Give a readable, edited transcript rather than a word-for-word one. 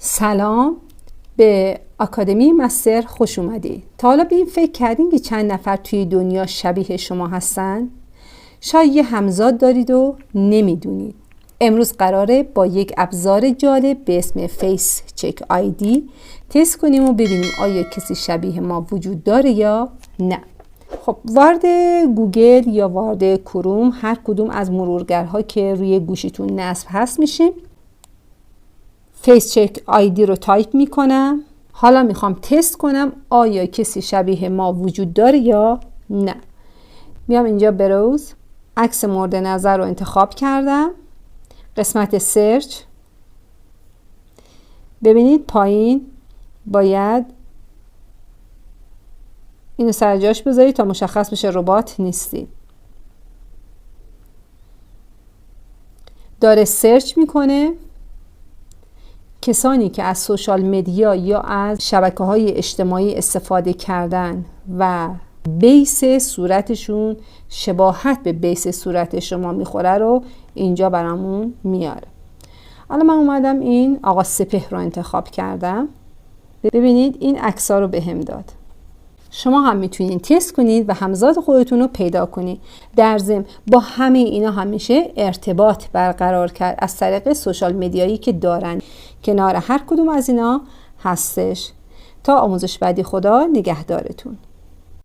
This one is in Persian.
سلام، به آکادمی مستر خوش اومدید. تا حالا به این فکر کردین که چند نفر توی دنیا شبیه شما هستن؟ شاید یه همزاد دارید و نمیدونید. امروز قراره با یک ابزار جالب به اسم فیس چک آیدی تست کنیم و ببینیم آیا کسی شبیه ما وجود داره یا نه. خب وارد گوگل یا وارد کروم، هر کدوم از مرورگرها که روی گوشیتون نصب هست میشیم. فیس چک آیدی رو تایپ میکنم. حالا میخوام تست کنم آیا کسی شبیه ما وجود داره یا نه. میام اینجا بروز، عکس مورد نظر رو انتخاب کردم، قسمت سرچ. ببینید پایین باید اینو سر جاش بذارید تا مشخص بشه ربات نیستید. داره سرچ میکنه. کسانی که از سوشال مدیا یا از شبکه‌های اجتماعی استفاده کردن و بیس صورتشون شباهت به بیس صورت شما میخوره رو اینجا برامون میاره. حالا من اومدم این آقا سپهر رو انتخاب کردم. ببینید این عکس‌ها رو بهم داد. شما هم میتونید تست کنید و همزاد خودتون رو پیدا کنید. در ضمن با همه اینا هم میشه ارتباط برقرار کرد از طریق سوشال مدیایی که دارن. کنار هر کدوم از اینا هستش. تا آموزش بعدی، خدا نگهدارتون.